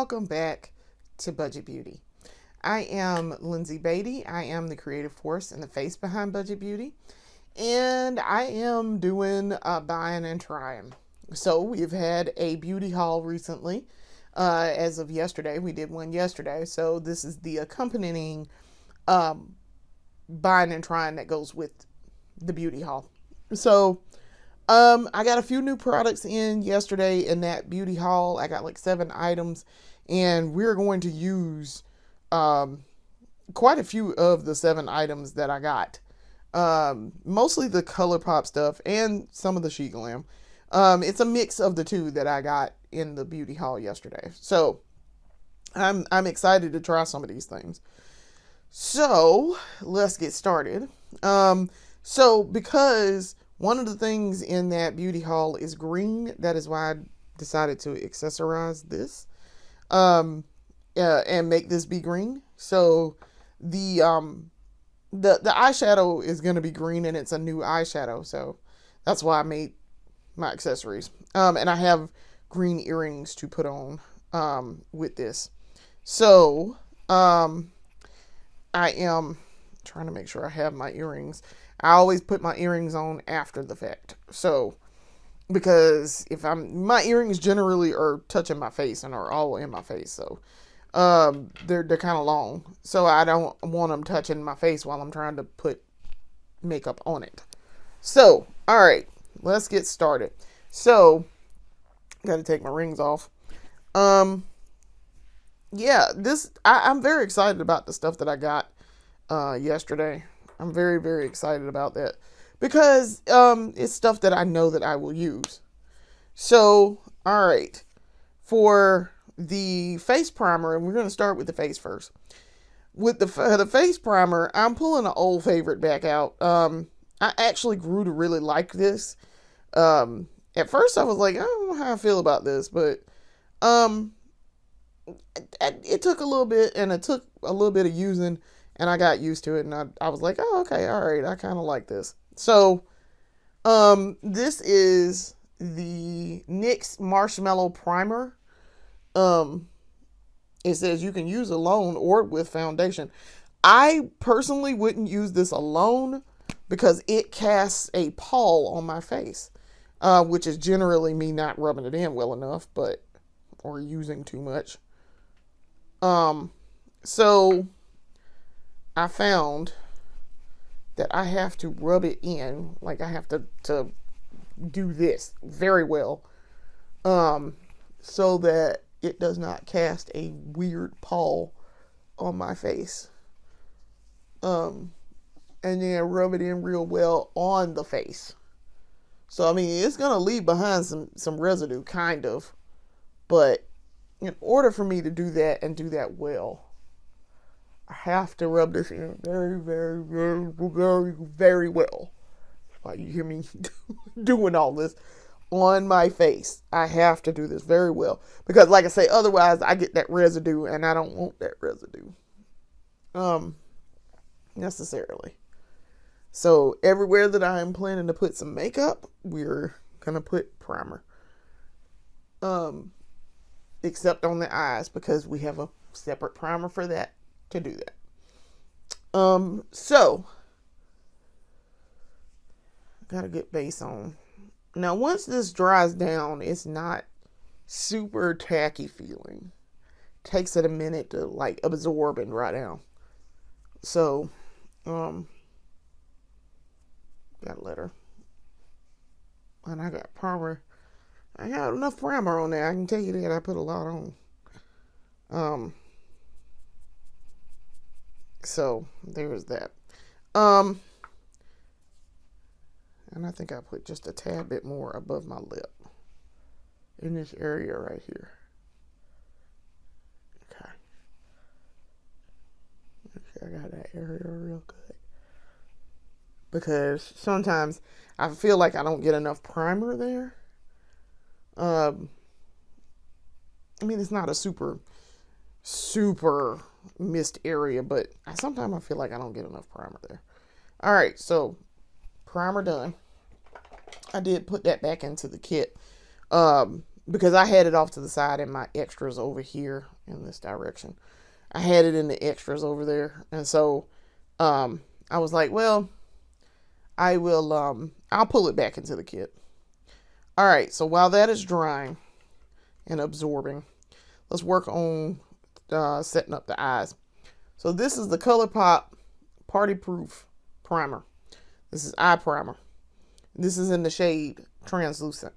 welcome back to Budget Beauty. I am Lindsay Beatty. I am the creative force and the face behind Budget Beauty, and I am doing buying and trying. So we've had a beauty haul recently. As of yesterday, we did one yesterday. So this is the accompanying buying and trying that goes with the beauty haul. So I got a few new products in yesterday in that beauty haul. I got like 7 items, and we're going to use quite a few of the 7 items that I got. Mostly the ColourPop stuff and some of the She Glam. It's a mix of the two that I got in the beauty haul yesterday. So I'm excited to try some of these things. So let's get started. So because one of the things in that beauty haul is green, that is why I decided to accessorize this, and make this be green. So the eyeshadow is going to be green, and it's a new eyeshadow. So that's why I made my accessories. And I have green earrings to put on, with this. So, I am trying to make sure I have my earrings. I always put my earrings on after the fact. So, because if my earrings generally are touching my face and are all in my face. So, they're kind of long. So I don't want them touching my face while I'm trying to put makeup on it. So, all right, let's get started. So, got to take my rings off. Yeah, I'm very excited about the stuff that I got yesterday. I'm very, very excited about that because it's stuff that I know that I will use. So, all right, for the face primer, and we're going to start with the face first. With the face primer, I'm pulling an old favorite back out. I actually grew to really like this. At first, I was like, I don't know how I feel about this, but it took a little bit, and it took a little bit of using, and I got used to it, and I was like, oh, okay, all right, I kind of like this. So, this is the NYX Marshmallow Primer. It says you can use alone or with foundation. I personally wouldn't use this alone because it casts a pall on my face, which is generally me not rubbing it in well enough, or using too much. So I found that I have to rub it in, like I have to do this very well, so that it does not cast a weird pall on my face. And then rub it in real well on the face. So, I mean, it's going to leave behind some residue, kind of. But in order for me to do that and do that well, I have to rub this in very, very, very, very, very well. That's why you hear me doing all this on my face. I have to do this very well. Because, like I say, otherwise I get that residue, and I don't want that residue. Necessarily. So, everywhere that I am planning to put some makeup, we're going to put primer. Except on the eyes, because we have a separate primer for that, to do that. So, got a good base on. Now, once this dries down, it's not super tacky feeling. Takes it a minute to, like, absorb and dry down. So, got a letter. And I got primer. I got enough primer on there. I can tell you that I put a lot on. So there's that. And I think I put just a tad bit more above my lip in this area right here. Okay. I got that area real good. Because sometimes I feel like I don't get enough primer there. I mean, it's not a super mist area, but sometimes I feel like I don't get enough primer there. All right, so primer done. I did put that back into the kit because I had it off to the side in my extras over here in this direction. I had it in the extras over there. And so I was like, well, I'll pull it back into the kit. All right, so while that is drying and absorbing, let's work on setting up the eyes. So this is the ColourPop Party Proof Primer. This is eye primer. This is in the shade Translucent.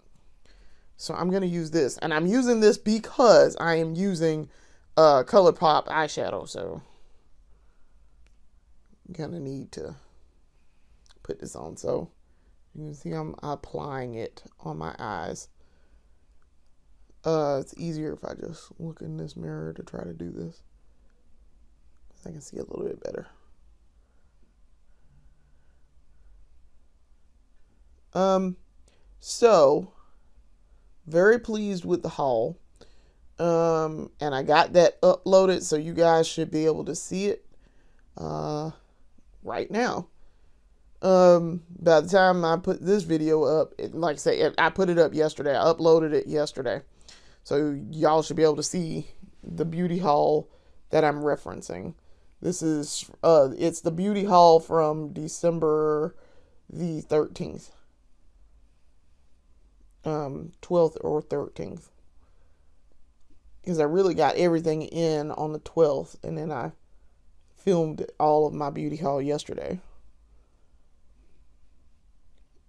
So I'm going to use this. And I'm using this because I am using ColourPop eyeshadow. So I'm going to need to put this on. So you can see I'm applying it on my eyes. It's easier if I just look in this mirror to try to do this, so I can see a little bit better. So very pleased with the haul. And I got that uploaded, so you guys should be able to see it right now. By the time I put this video up, like I say, I put it up yesterday. I uploaded it yesterday. So y'all should be able to see the beauty haul that I'm referencing. This is, it's the beauty haul from December the 13th. 12th or 13th. Because I really got everything in on the 12th. And then I filmed all of my beauty haul yesterday.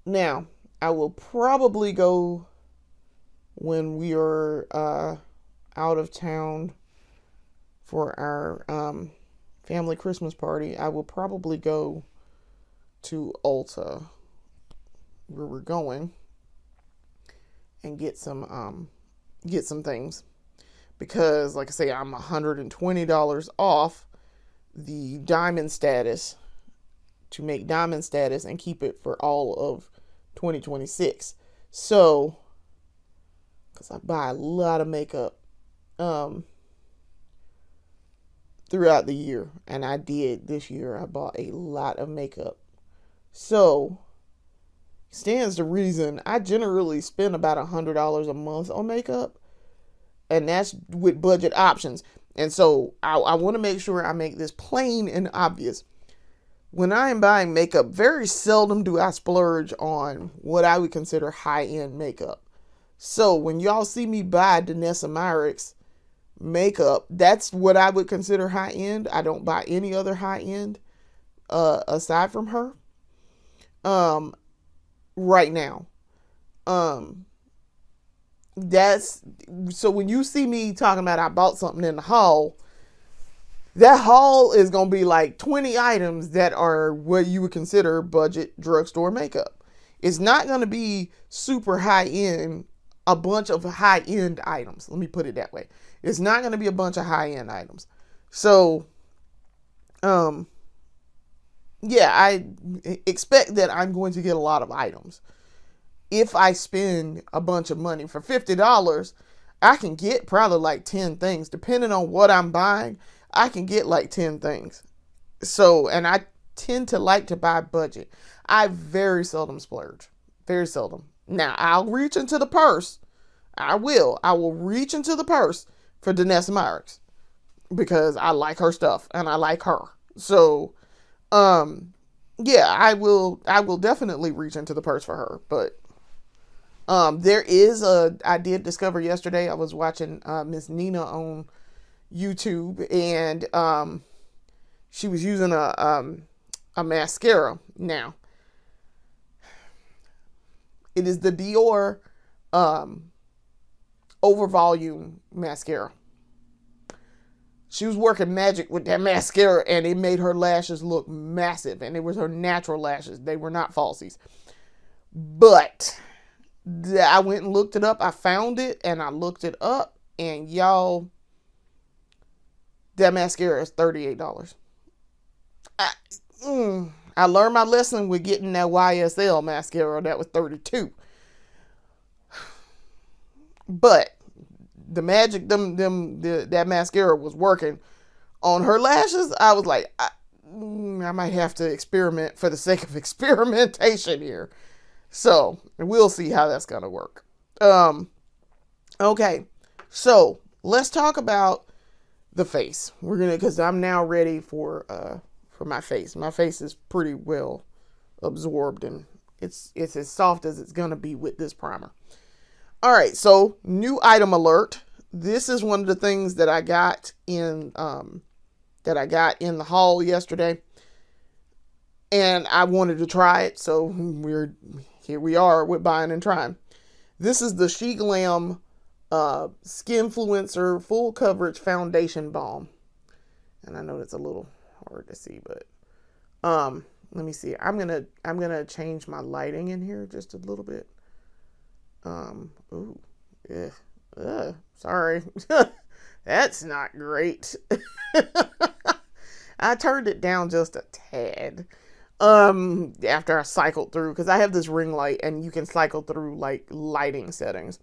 Now, I will probably go when we are out of town for our family Christmas party. I will probably go to Ulta, where we're going, and get some things, because like I say, I'm $120 off the diamond status, to make diamond status and keep it for all of 2026. So, because I buy a lot of makeup throughout the year, and I did this year. I bought a lot of makeup. So, stands to reason I generally spend about $100 a month on makeup, and that's with budget options. And so I want to make sure I make this plain and obvious. When I am buying makeup, very seldom do I splurge on what I would consider high-end makeup. So when y'all see me buy Danessa Myricks makeup, that's what I would consider high-end. I don't buy any other high-end aside from her right now. That's so when you see me talking about I bought something in the haul, that haul is going to be like 20 items that are what you would consider budget drugstore makeup. It's not going to be super high end, a bunch of high end items. Let me put it that way. It's not going to be a bunch of high end items. So, yeah, I expect that I'm going to get a lot of items. If I spend a bunch of money for $50, I can get probably like 10 things. Depending on what I'm buying, I can get like 10 things. So, and I tend to like to buy budget. I very seldom splurge. Very seldom. Now, I'll reach into the purse. I will reach into the purse for Danessa Myricks, because I like her stuff and I like her. So, yeah, I will definitely reach into the purse for her. But I did discover yesterday, I was watching Miss Nina on YouTube, and she was using a mascara. Now, it is the Dior Over Volume mascara. She was working magic with that mascara, and it made her lashes look massive, and it was her natural lashes. They were not falsies. But I went and looked it up. I found it, and I looked it up, and y'all, that mascara is $38. I learned my lesson with getting that YSL mascara. That was $32. But the magic, that mascara was working on her lashes. I was like, I might have to experiment for the sake of experimentation here. So we'll see how that's gonna work. Okay, so let's talk about the face. Because I'm now ready for my face. My face is pretty well absorbed, and it's as soft as it's gonna be with this primer. All right, so new item alert. This is one of the things that I got in the haul yesterday, and I wanted to try it. So here we are with buying and trying. This is the She Glam Skinfluencer Full Coverage Foundation Balm, and I know it's a little hard to see, but let me see. I'm gonna change my lighting in here just a little bit. Ooh, yeah, sorry. That's not great. I turned it down just a tad. After I cycled through, because I have this ring light and you can cycle through like lighting settings.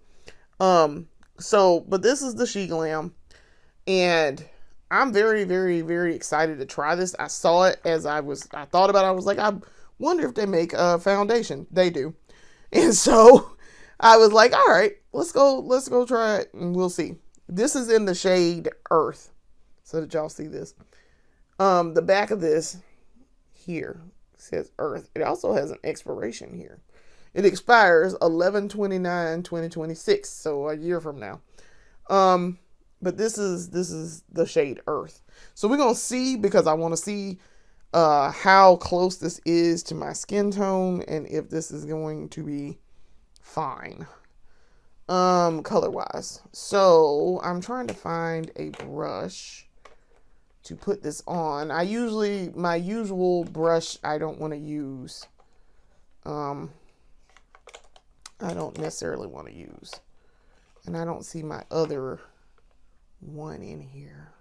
But this is the She Glam, and I'm very, very, very excited to try this. I saw it as I thought about it. I was like, I wonder if they make a foundation. They do. And so I was like, all right, let's go try it and we'll see. This is in the shade Earth, so that y'all see this. The back of this here says Earth. It also has an expiration here. It expires 11/29/2026, so a year from now. But this is the shade Earth. So we're gonna see, because I want to see how close this is to my skin tone and if this is going to be fine color wise. So I'm trying to find a brush to put this on. My usual brush I don't want to use. I don't necessarily want to use. And I don't see my other one in here.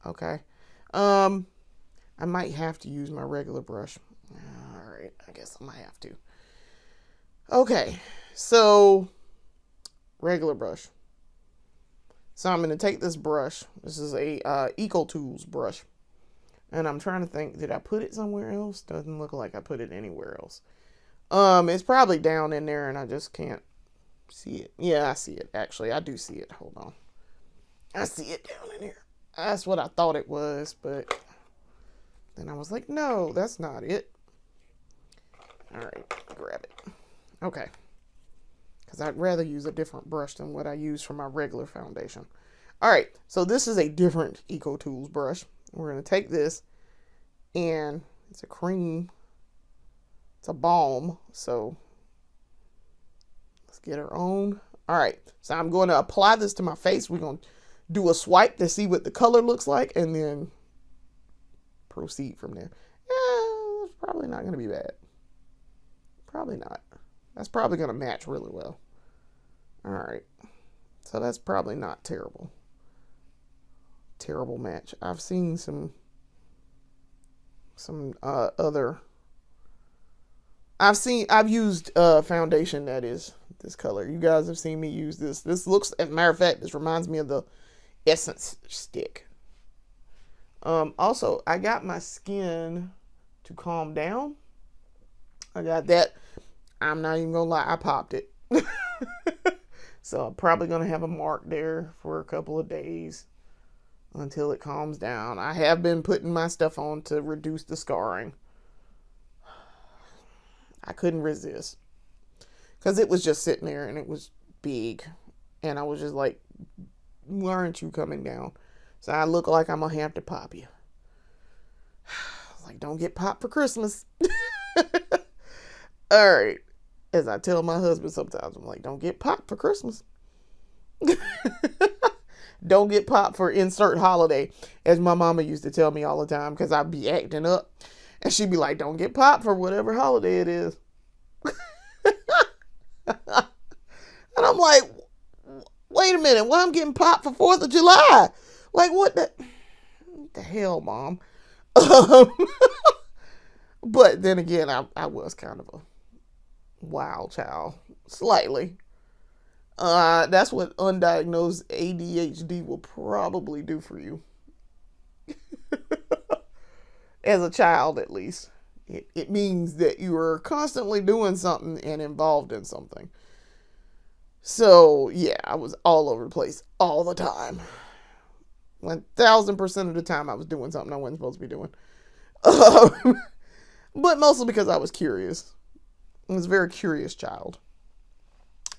Okay. I might have to use my regular brush. Alright, I guess I might have to. Okay, so regular brush. So I'm going to take this brush. This is a Eco Tools brush. And I'm trying to think, did I put it somewhere else? Doesn't look like I put it anywhere else. It's probably down in there and I just can't see it. Yeah, I see it. Actually, I do see it. Hold on. I see it down in here. That's what I thought it was, but then I was like, no, that's not it. All right, grab it. Okay. Because I'd rather use a different brush than what I use for my regular foundation. All right, so this is a different Eco Tools brush. We're going to take this, and it's a cream. It's a balm, so let's get her on. All right, so I'm going to apply this to my face. We're going to do a swipe to see what the color looks like, and then proceed from there. Yeah, that's probably not going to be bad. Probably not. That's probably going to match really well. All right, so that's probably not terrible. Terrible match. I've seen some other. I've used foundation that is this color. You guys have seen me use this. This looks, as a matter of fact, this reminds me of the Essence stick. Also, I got my skin to calm down. I got that. I'm not even gonna lie, I popped it. So I'm probably gonna have a mark there for a couple of days until it calms down. I have been putting my stuff on to reduce the scarring. I couldn't resist, because it was just sitting there and it was big, and I was just like, why aren't you coming down? So I look like I'm gonna have to pop you. Like, don't get popped for Christmas. All right. As I tell my husband sometimes, I'm like, don't get popped for Christmas. Don't get popped for insert holiday, as my mama used to tell me all the time, because I'd be acting up. And she'd be like, don't get popped for whatever holiday it is. And I'm like, wait a minute, why I'm getting popped for 4th of July? Like, what the hell, Mom? But then again, I was kind of a wild child, slightly. That's what undiagnosed ADHD will probably do for you. As a child, at least. It means that you are constantly doing something and involved in something. So yeah, I was all over the place all the time. 1000% of the time I was doing something I wasn't supposed to be doing. But mostly because I was curious. I was a very curious child.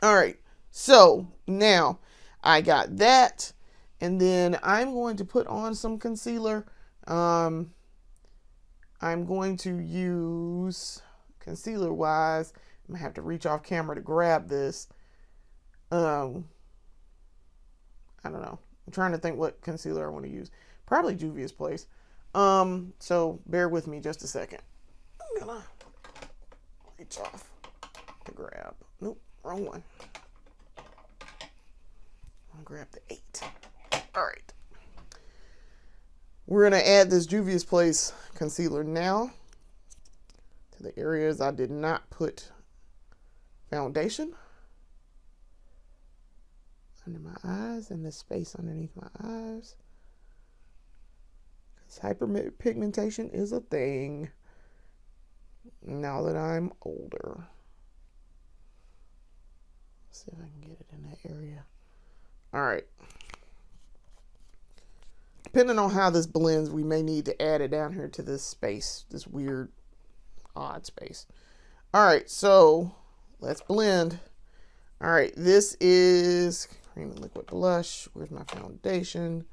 All right. So now I got that. And then I'm going to put on some concealer. I'm going to use concealer wise. I'm going to have to reach off camera to grab this. I don't know. I'm trying to think what concealer I want to use. Probably Juvia's Place. So bear with me just a second. I'm gonna reach off to grab. Nope, wrong one. I'll grab the 8. All right. We're gonna add this Juvia's Place concealer now to the areas I did not put foundation. Under my eyes and the space underneath my eyes. Because hyperpigmentation is a thing now that I'm older. Let's see if I can get it in that area. All right. Depending on how this blends, we may need to add it down here to this space, this weird, odd space. All right, so let's blend. All right, this is cream and liquid blush. Where's my foundation?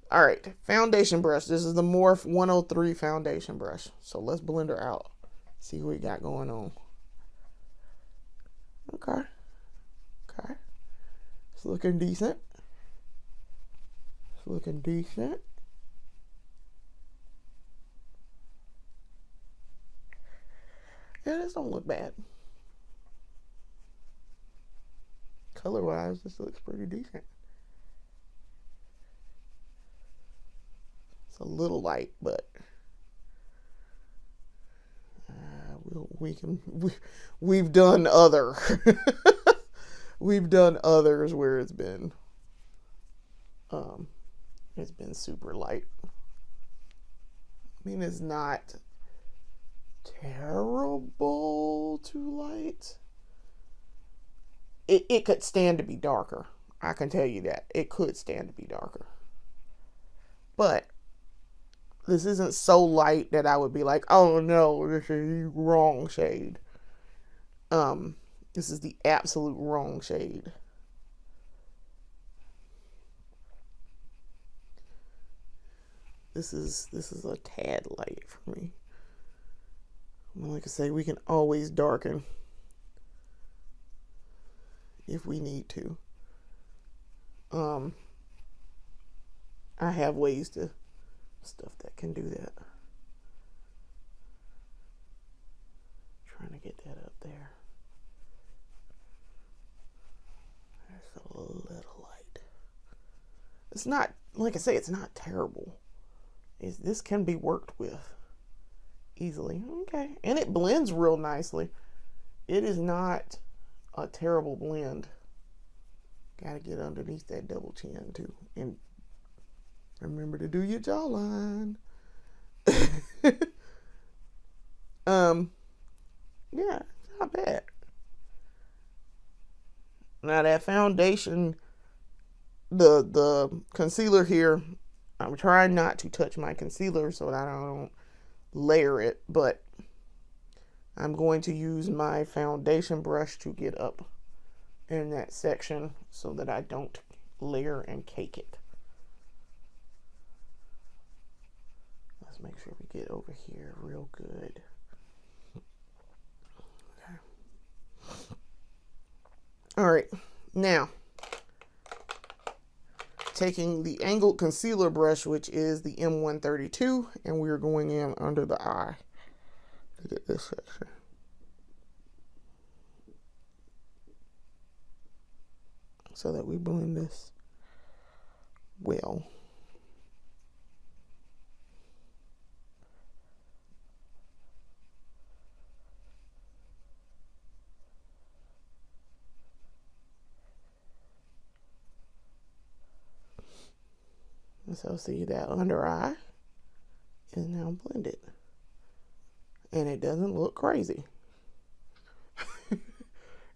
All right, foundation brush. This is the Morphe 103 foundation brush. So let's blend her out. See what we got going on. Okay. Okay. It's looking decent. It's looking decent. Yeah, this don't look bad. Color-wise, this looks pretty decent. It's a little light, but we've done other we've done others where it's been super light. I mean, it's not terrible too light. It could stand to be darker. I can tell you that. It could stand to be darker. But this isn't so light that I would be like, oh no, this is the wrong shade. This is the absolute wrong shade. This is a tad light for me. Like I say, we can always darken if we need to. I have ways to stuff that can do that. Trying to get that up there. There's a little light. It's not, like I say, it's not terrible. This can be worked with easily. Okay. And it blends real nicely. It is not a terrible blend. Gotta get underneath that double chin too. And remember to do your jawline. Yeah, it's not bad. Now that foundation, the concealer here, I'm trying not to touch my concealer so that I don't layer it, but I'm going to use my foundation brush to get up in that section so that I don't layer and cake it. Let's make sure we get over here real good. Okay. All right, now taking the angled concealer brush, which is the M132, and we're going in under the eye to get this section. So that we blend this well. And so see that under eye is now blended. And it doesn't look crazy.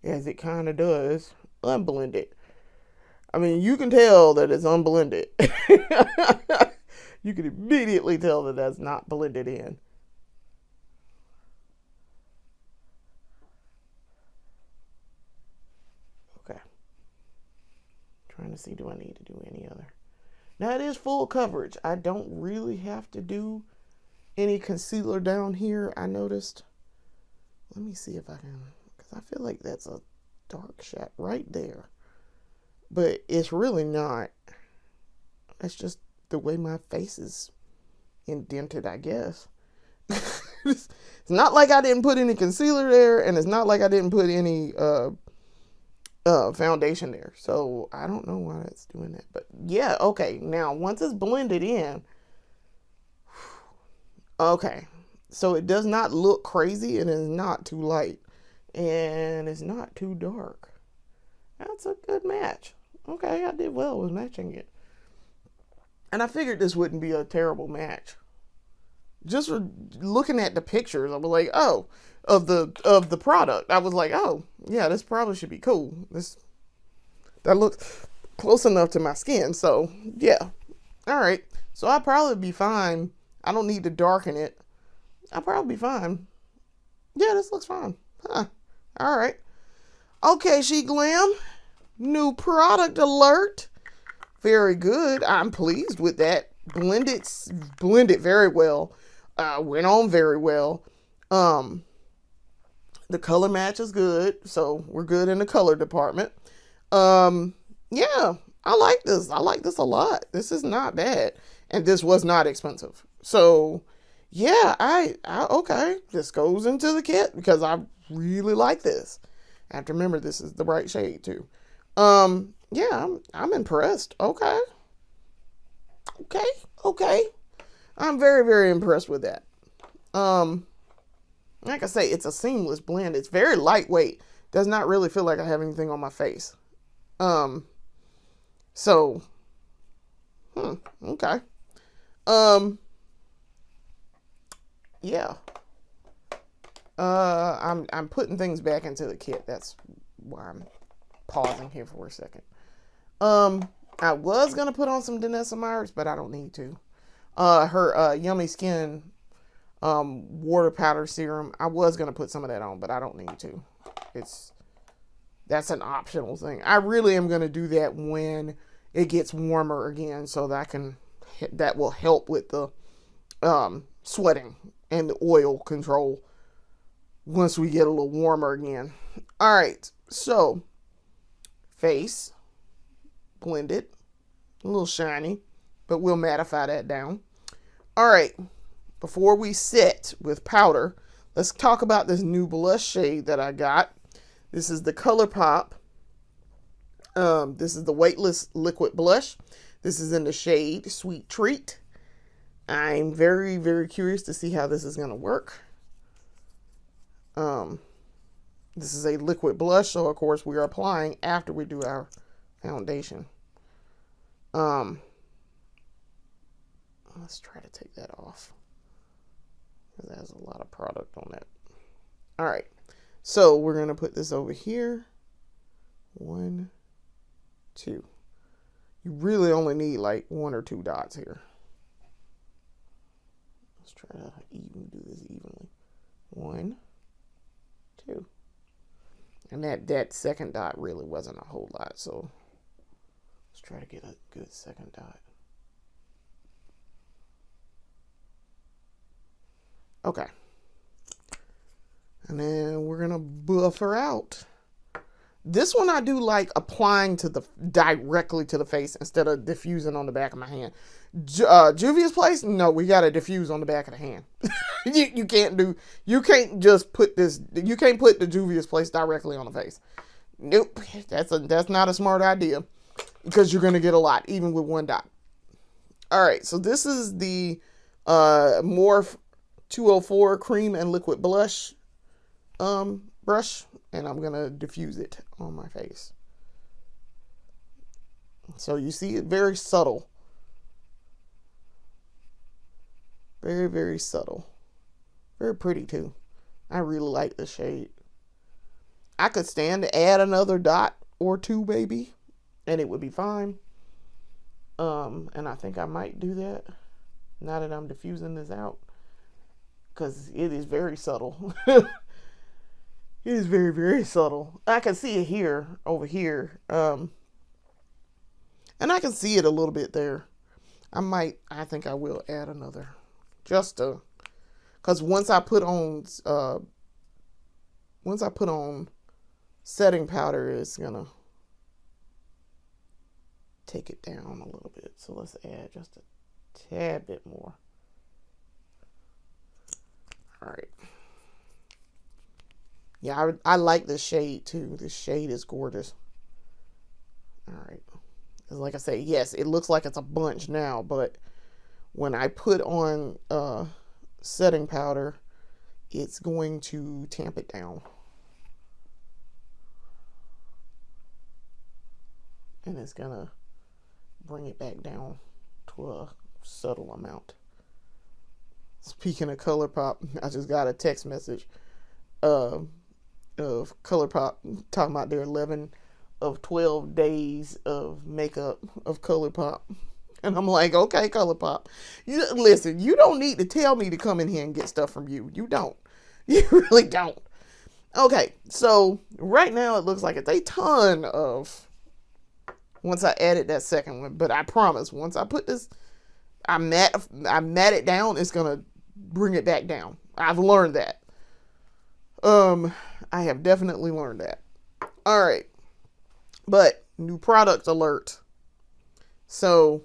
As it kind of does unblended. I mean, you can tell that it's unblended. You can immediately tell that that's not blended in. Okay. Trying to see, do I need to do any other? Now it is full coverage. I don't really have to do any concealer down here, I noticed. Let me see if I can, because I feel like that's a dark shadow right there. But it's really not. That's just the way my face is indented, I guess. It's not like I didn't put any concealer there, and it's not like I didn't put any foundation there. So I don't know why that's doing that. But yeah, okay. Now once it's blended in, okay. So it does not look crazy, and it's not too light, and it's not too dark. That's a good match. Okay, I did well with matching it. And I figured this wouldn't be a terrible match. Just for looking at the pictures, I was like, oh, of the product. I was like, oh, yeah, this probably should be cool. That looks close enough to my skin. So, yeah. All right. So I'll probably be fine. I don't need to darken it. I'll probably be fine. Yeah, this looks fine. Huh. All right. Okay, She Glam. New product alert. Very good. I'm pleased with that. Blended very well. Went on very well. The color match is good, so we're good in the color department. Yeah, I like this. I like this a lot. This is not bad, and this was not expensive. So, yeah, I okay. This goes into the kit because I really like this. I have to remember this is the right shade too. Yeah, I'm impressed. Okay. I'm very, very impressed with that. Like I say, it's a seamless blend. It's very lightweight. Does not really feel like I have anything on my face. So, okay. Yeah. I'm putting things back into the kit. That's why I'm pausing here for a second. I was gonna put on some Danessa Meyers, but I don't need to. Her Yummy Skin water powder serum. I was gonna put some of that on, but I don't need to. That's an optional thing. I really am gonna do that when it gets warmer again, so that will help with the sweating and the oil control once we get a little warmer again. All right, so face blended, a little shiny, but we'll mattify that down. All right, before we set with powder, let's talk about this new blush shade that I got. This is the ColourPop. This is the Weightless Liquid Blush. This is in the shade Sweet Treat. I'm very, very curious to see how this is going to work. This is a liquid blush, so of course we are applying after we do our foundation. Let's try to take that off, because that has a lot of product on that. All right, so we're going to put this over here. 1, 2. You really only need like 1 or 2 dots here. Let's try to do this evenly. 1, 2. And that second dot really wasn't a whole lot, so let's try to get a good second dot. Okay. And then we're going to buff her out. This one I do like applying directly to the face instead of diffusing on the back of my hand. Juvia's Place, no, we got to diffuse on the back of the hand. you can't just put you can't put the Juvia's Place directly on the face. Nope, that's not a smart idea, because you're going to get a lot, even with 1 dot. All right, so this is the Morphe 204 Cream and Liquid Blush brush, and I'm going to diffuse it on my face. So you see it very subtle. Very, very subtle. Very pretty too. I really like the shade. I could stand to add another dot or two maybe, and it would be fine. And I think I might do that now that I'm diffusing this out, because it is very subtle. It is very, very subtle. I can see it here, over here, and I can see it a little bit there. I think I will add another, just to, because once I put on setting powder, it's gonna take it down a little bit. So let's add just a tad bit more. All right. Yeah, I like this shade too. This shade is gorgeous. All right. Like I say, yes, it looks like it's a bunch now, but when I put on setting powder, it's going to tamp it down. And it's going to bring it back down to a subtle amount. Speaking of ColourPop, I just got a text message of ColourPop talking about their 11 of 12 days of makeup of ColourPop. And I'm like, okay, ColourPop. Listen, you don't need to tell me to come in here and get stuff from you. You don't. You really don't. Okay, so right now it looks like it's a ton of, once I added that second one, but I promise, once I put this, I mat it down, it's going to bring it back down. I've learned that. I have definitely learned that. All right. But new product alert. So,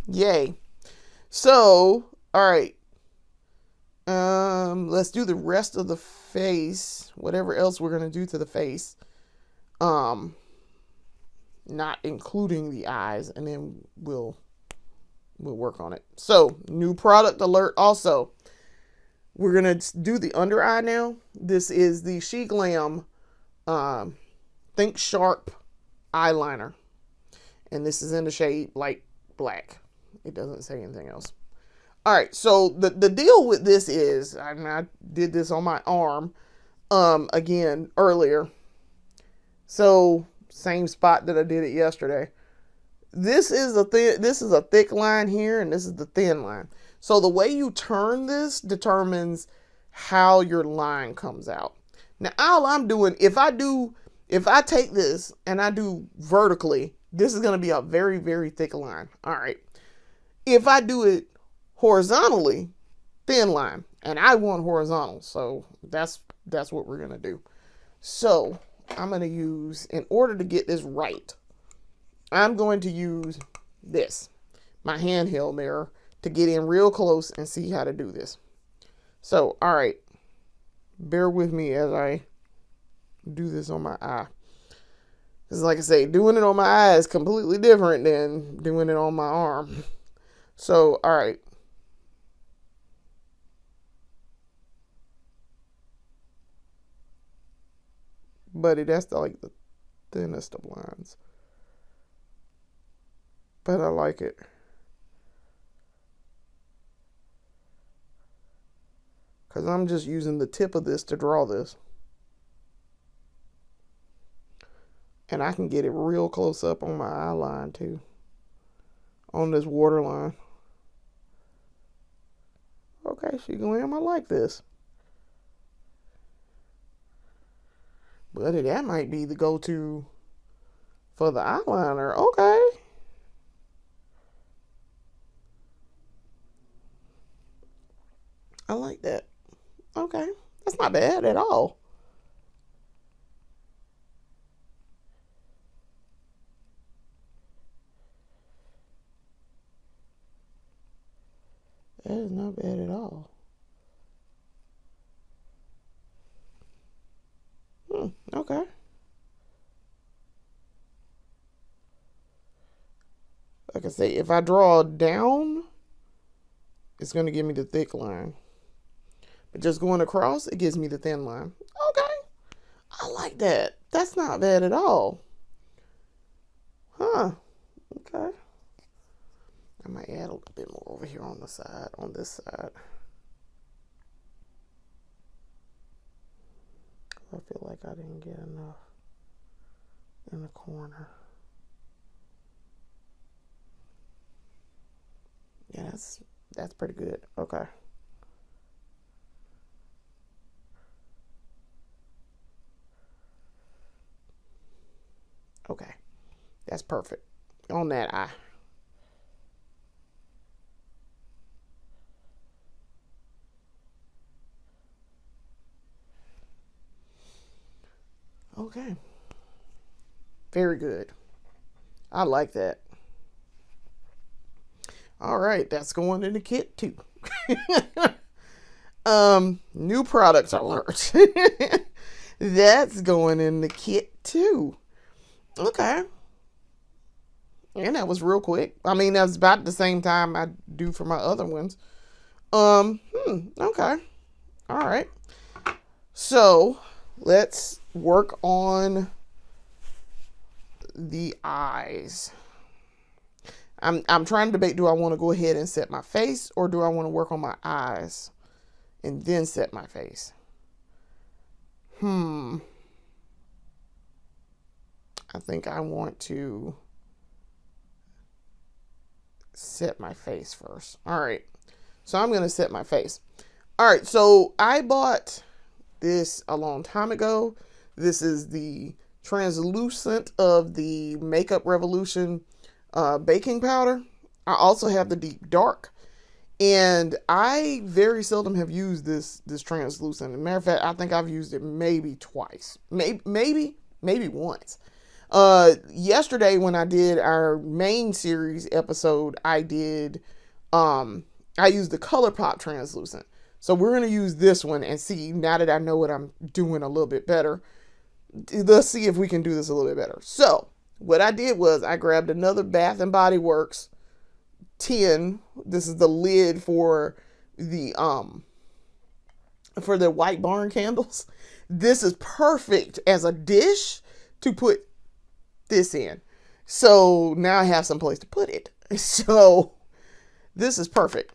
yay. So, all right. Let's do the rest of the face, whatever else we're going to do to the face. Not including the eyes, and then we'll work on it. So, new product alert also. We're going to do the under eye now. This is the She Glam Think Sharp eyeliner, and this is in the shade light black. It doesn't say anything else. All right, so the deal with this is, I did this on my arm again earlier, so same spot that I did it yesterday. This is a thick line here, and this is the thin line. So the way you turn this determines how your line comes out. Now, all I'm doing, if I take this and I do vertically, this is going to be a very, very thick line. All right. If I do it horizontally, thin line, and I want horizontal. So that's what we're going to do. So I'm going to use, in order to get this right, I'm going to use this, my handheld mirror, to get in real close and see how to do this. So, all right. Bear with me as I do this on my eye. Because like I say, doing it on my eye is completely different than doing it on my arm. So, all right. Buddy, that's like the thinnest of lines. But I like it. Because I'm just using the tip of this to draw this. And I can get it real close up on my eye line too. On this waterline. Okay, She Glam, I like this. Buddy, that might be the go-to for the eyeliner. Okay. I like that. Okay. That's not bad at all. That is not bad at all. Okay. Like I say, if I draw down, it's going to give me the thick line. But just going across, it gives me the thin line. Okay. I like that. That's not bad at all. Huh. Okay. I might add a little bit more over here on the side, on this side. I feel like like I didn't get enough in the corner. Yeah, that's pretty good. Okay. Okay. That's perfect on that eye. Okay. Very good. I like that. All right, that's going in the kit too. New products alert. That's going in the kit too. Okay. And that was real quick. I mean, that's about the same time I do for my other ones. Okay. All right. So let's work on the eyes. I'm trying to debate, do I want to go ahead and set my face, or do I want to work on my eyes and then set my face? I think I want to set my face first. All right. So I'm going to set my face. All right. So I bought this a long time ago. This is the translucent of the Makeup Revolution baking powder. I also have the deep dark, and I very seldom have used this translucent. As a matter of fact, I think I've used it maybe twice, maybe once. Yesterday when I did our main series episode, I used the ColourPop translucent. So we're going to use this one and see, now that I know what I'm doing a little bit better, let's see if we can do this a little bit better. So what I did was I grabbed another Bath and Body Works tin. This is the lid for the White Barn candles. This is perfect as a dish to put this in. So now I have some place to put it. So this is perfect.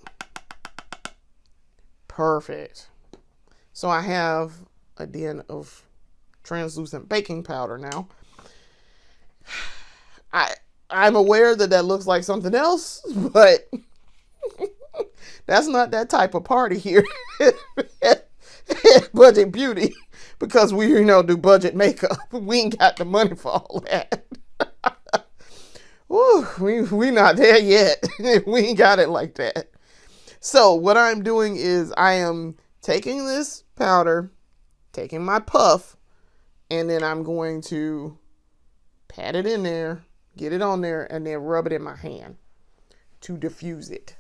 Perfect. So I have a den of translucent baking powder now. I'm aware that looks like something else, but that's not that type of party here at Budget Beauty, because we do budget makeup. We ain't got the money for all that. Woo, we not there yet. We ain't got it like that. So what I'm doing is I am taking this powder, taking my puff, and then I'm going to pat it in there, get it on there, and then rub it in my hand to diffuse it.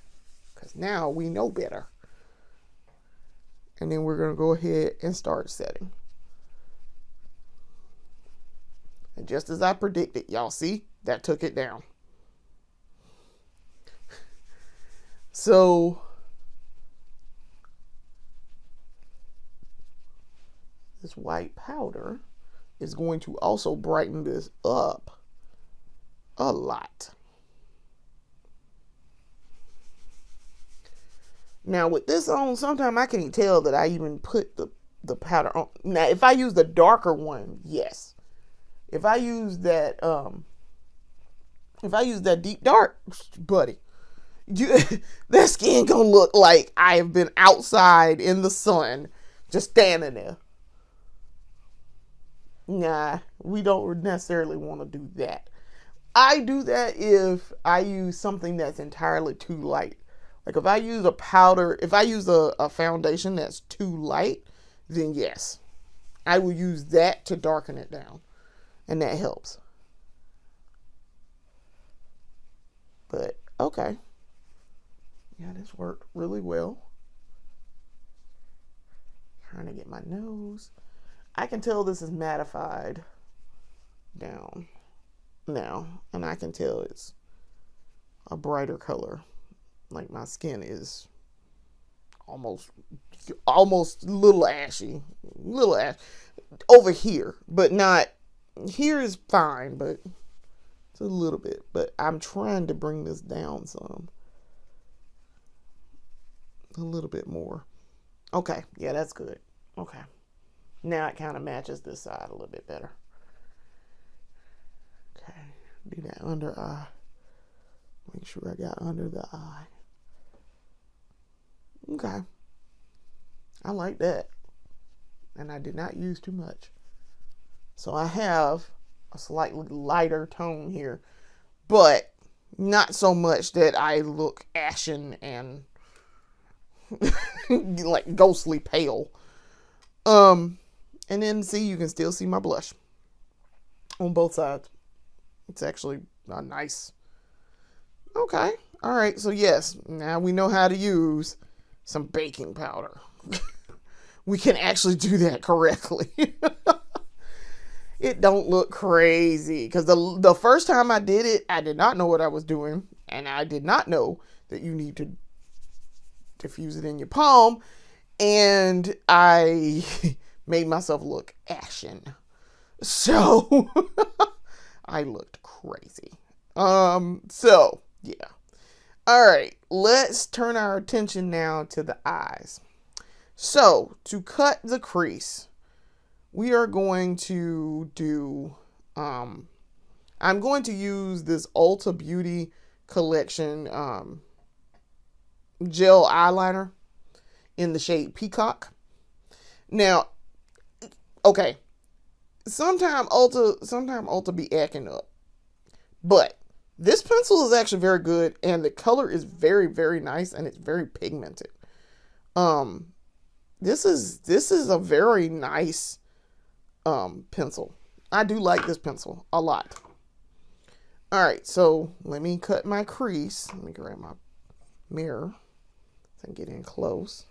Because now we know better. And then we're going to go ahead and start setting. And just as I predicted, y'all see, that took it down. So this white powder is going to also brighten this up a lot. Now with this on, sometimes I can't tell that I even put the powder on. Now if I use the darker one, yes. If I use that deep dark, buddy, that skin gonna look like I have been outside in the sun, just standing there. Nah, we don't necessarily want to do that. I do that if I use something that's entirely too light. Like if I use a powder, if I use a foundation that's too light, then yes, I will use that to darken it down. And that helps. But, okay. Yeah, this worked really well. Trying to get my nose. I can tell this is mattified down now. And I can tell it's a brighter color. Like my skin is almost a little ashy. Little ash over here. But not, here is fine, but it's a little bit. But I'm trying to bring this down some. A little bit more. Okay, yeah, that's good. Okay. Now it kind of matches this side a little bit better. Okay, do that under eye. Make sure I got under the eye. Okay. I like that. And I did not use too much. So I have a slightly lighter tone here, but not so much that I look ashen and like ghostly pale. And then see, you can still see my blush on both sides. It's actually a nice. Okay. All right. So yes, now we know how to use some baking powder. We can actually do that correctly. It don't look crazy because the first time I did it, I did not know what I was doing, and I did not know that you need to diffuse it in your palm, and I made myself look ashen. So I looked crazy. So yeah. All right, let's turn our attention now to the eyes. So to cut the crease, we are going to do, I'm going to use this Ulta Beauty Collection gel eyeliner in the shade Peacock. Now, okay, sometimes Ulta be acting up, but this pencil is actually very good, and the color is very, very nice, and it's very pigmented. This is a very nice pencil. I do like this pencil a lot. All right, so let me cut my crease. Let me grab my mirror so I can get in close.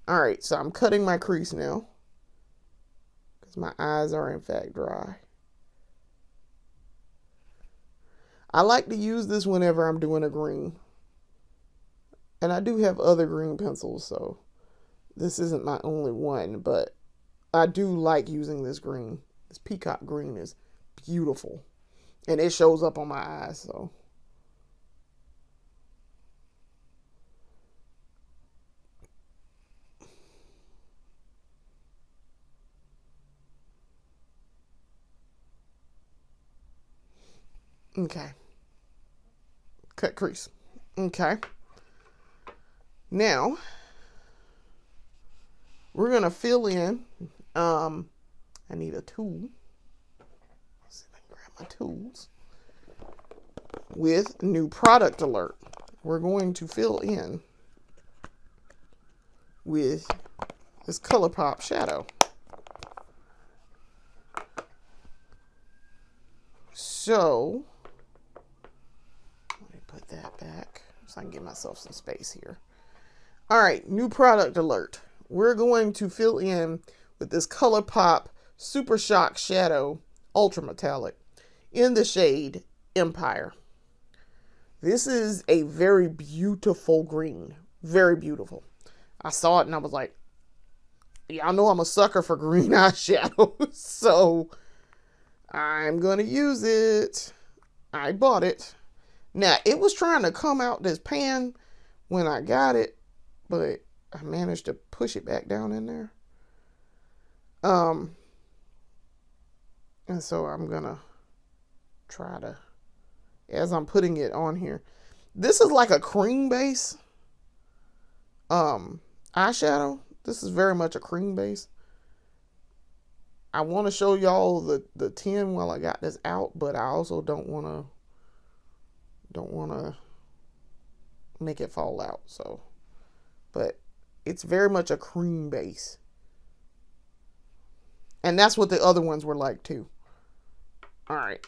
All right, so I'm cutting my crease now because my eyes are in fact dry. I like to use this whenever I'm doing a green. And I do have other green pencils, so this isn't my only one, but I do like using this green. This peacock green is beautiful. And it shows up on my eyes, so. Okay. Cut crease. Okay. Now, we're going to fill in. I need a tool. Let's see if I can grab my tools. With new product alert. We're going to fill in with this ColourPop shadow. So, let me put that back so I can give myself some space here. All right, new product alert. We're going to fill in with this ColourPop Super Shock Shadow Ultra Metallic in the shade Empire. This is a very beautiful green. Very beautiful. I saw it and I was like, y'all know I'm a sucker for green eyeshadows. So I'm going to use it. I bought it. Now, it was trying to come out this pan when I got it, but I managed to push it back down in there. And so I'm going to try to, as I'm putting it on here, this is like a cream base eyeshadow. This is very much a cream base. I want to show y'all the 10 while I got this out, but I also don't want to make it fall out. So, but it's very much a cream base. And that's what the other ones were like too. All right.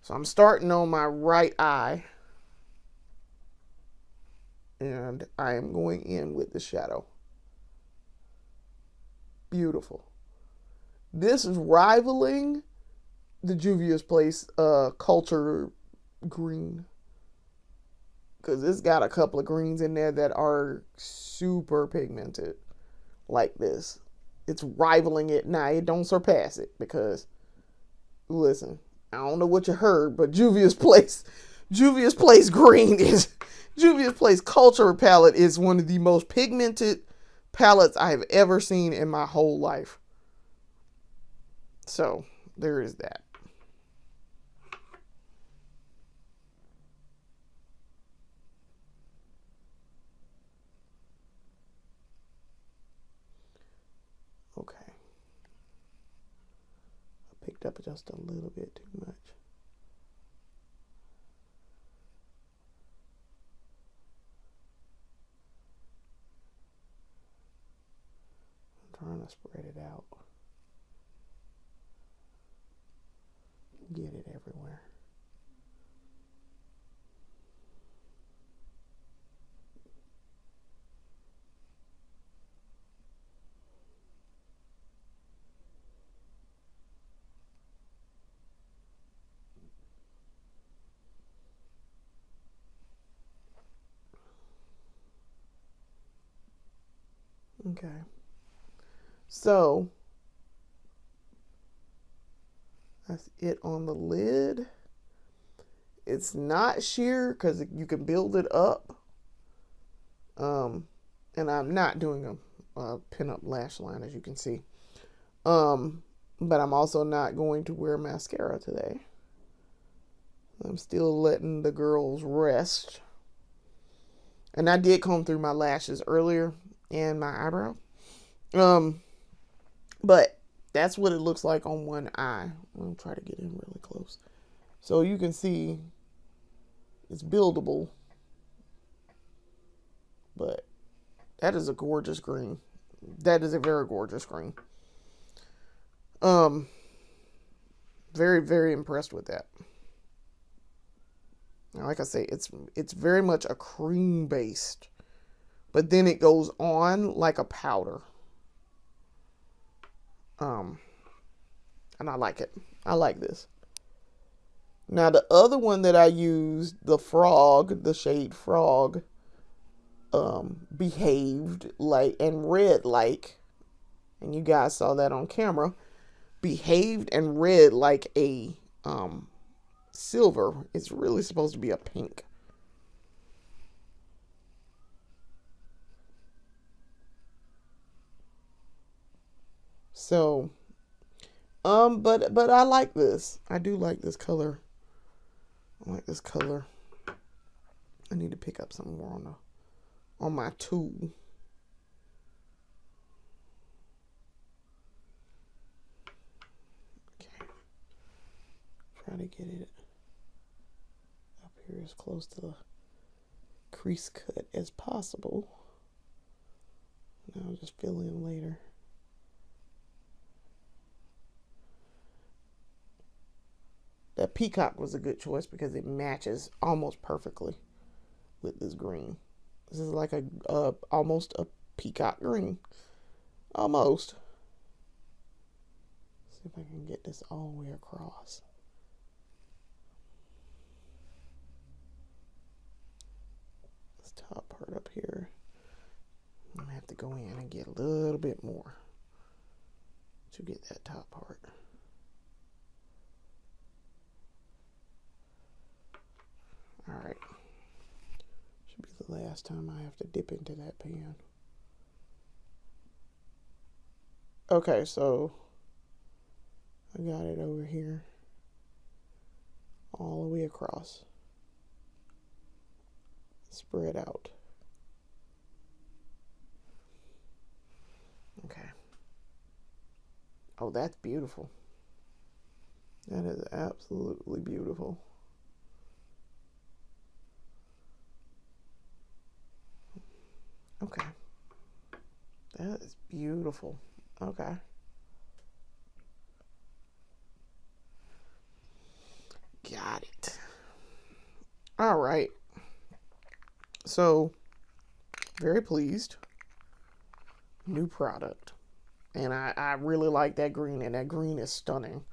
So I'm starting on my right eye. And I am going in with the shadow. Beautiful. This is rivaling the Juvia's Place Culture Green. Because it's got a couple of greens in there that are super pigmented. Like this. It's rivaling it. Now, it don't surpass it. Because, listen, I don't know what you heard, but Juvia's Place Green is... Juvia's Place Culture Palette is one of the most pigmented palettes I have ever seen in my whole life. So there is that. Okay. I picked up just a little bit too much. I'm trying to spread it out. Get it everywhere. Okay. So that's it on the lid. It's not sheer because you can build it up. And I'm not doing a pin-up lash line, as you can see. But I'm also not going to wear mascara today. I'm still letting the girls rest. And I did comb through my lashes earlier and my eyebrow. But that's what it looks like on one eye. I'll try to get in really close. So you can see it's buildable. But that is a gorgeous green. That is a very gorgeous green. Very, very impressed with that. Now, like I say, it's very much a cream based, but then it goes on like a powder. And I like it. I like this. Now the other one that I used, the Frog, the shade Frog, behaved like and read like, and you guys saw that on camera, behaved and read like a silver. It's really supposed to be a pink. So, but I like this. I do like this color. I like this color. I need to pick up some more on my tool. Okay. Try to get it up here as close to the crease cut as possible. Now I'll just fill in later. That peacock was a good choice because it matches almost perfectly with this green. This is like almost a peacock green. Almost. Let's see if I can get this all the way across. This top part up here. I'm going to have to go in and get a little bit more to get that top part. All right. Should be the last time I have to dip into that pan. Okay, so I got it over here. All the way across. Spread out. Okay. Oh, that's beautiful. That is absolutely beautiful. Okay. That is beautiful. Okay. Got it. All right. So, very pleased. New product. And I really like that green, and that green is stunning.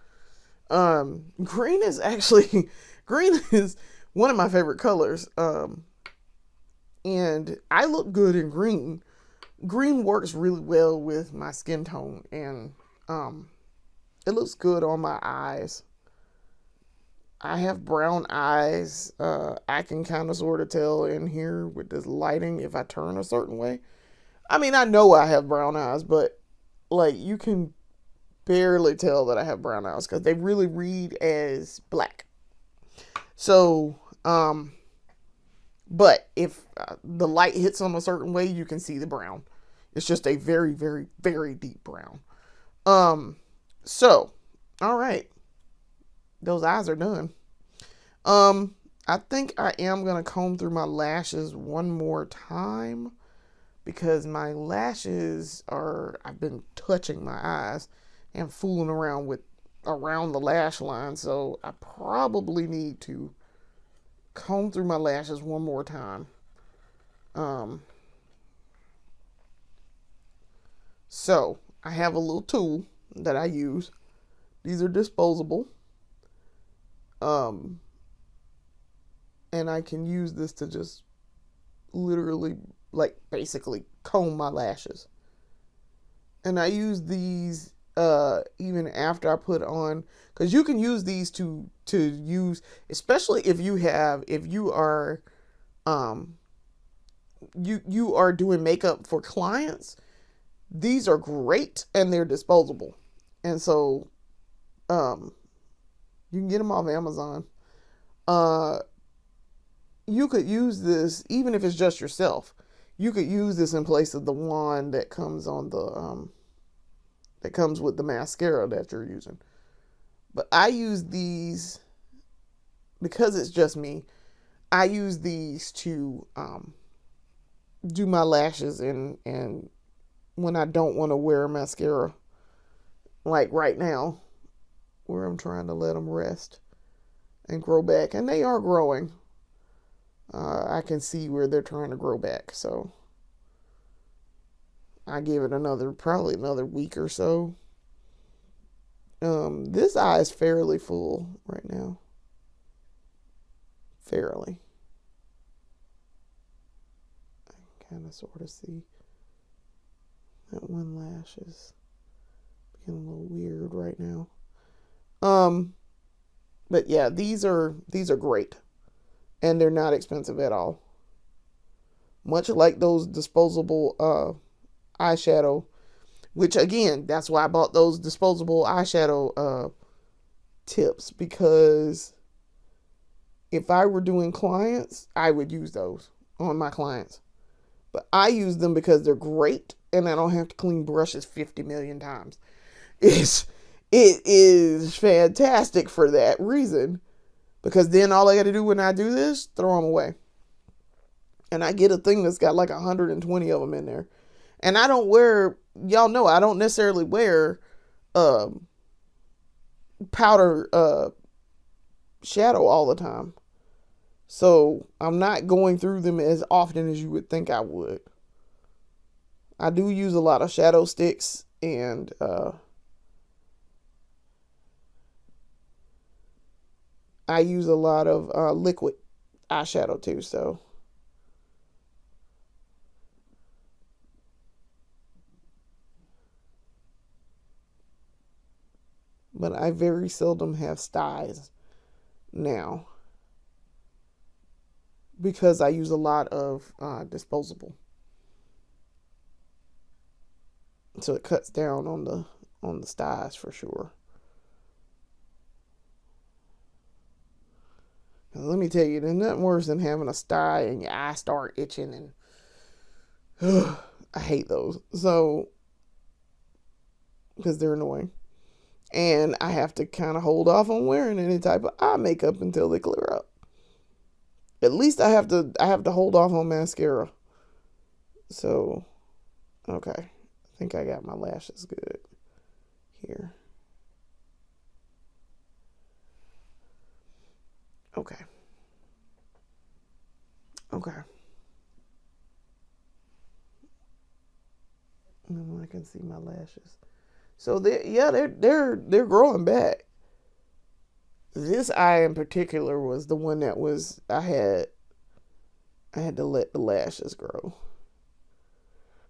Green is actually, green is one of my favorite colors. And I look good in green. Green works really well with my skin tone, and it looks good on my eyes. I have brown eyes. I can kind of sort of tell in here with this lighting if I turn a certain way. I mean, I know I have brown eyes, but like you can barely tell that I have brown eyes because they really read as black. So, but if the light hits them a certain way, you can see the brown. It's just a very, very, very deep brown. So, all right. Those eyes are done. I think I am going to comb through my lashes one more time because my lashes are, I've been touching my eyes and fooling around the lash line. So I probably need to comb through my lashes one more time. So I have a little tool that I use. These are disposable. And I can use this to just literally, like, basically comb my lashes. And I use these even after I put on, because you can use these to use, especially if you are you are doing makeup for clients. These are great and they're disposable. And so you can get them off Amazon. You could use this even if it's just yourself. You could use this in place of the wand that comes on the that comes with the mascara that you're using. But I use these because it's just me. I use these to do my lashes and when I don't want to wear mascara, like right now, where I'm trying to let them rest and grow back, and they are growing. I can see where they're trying to grow back, so I give it probably another week or so. This eye is fairly full right now. Fairly. I can kind of sort of see that one lash is being a little weird right now. But yeah, these are great. And they're not expensive at all. Much like those disposable eyeshadow, which again, that's why I bought those disposable eyeshadow tips, because if I were doing clients, I would use those on my clients. But I use them because they're great and I don't have to clean brushes 50 million times. It is fantastic for that reason. Because then all I got to do when I do this, throw them away. And I get a thing that's got like 120 of them in there. And I don't wear, y'all know, I don't necessarily wear powder shadow all the time. So I'm not going through them as often as you would think I would. I do use a lot of shadow sticks and I use a lot of liquid eyeshadow too, so. But I very seldom have styes now because I use a lot of disposable. So it cuts down on the styes for sure. Let me tell you, there's nothing worse than having a sty and your eyes start itching, and I hate those. So, because they're annoying. And I have to kind of hold off on wearing any type of eye makeup until they clear up. At least I have to hold off on mascara. So, okay. I think I got my lashes good here. Okay. Now I can see my lashes. So they're growing back. This eye in particular was the one that was I had to let the lashes grow.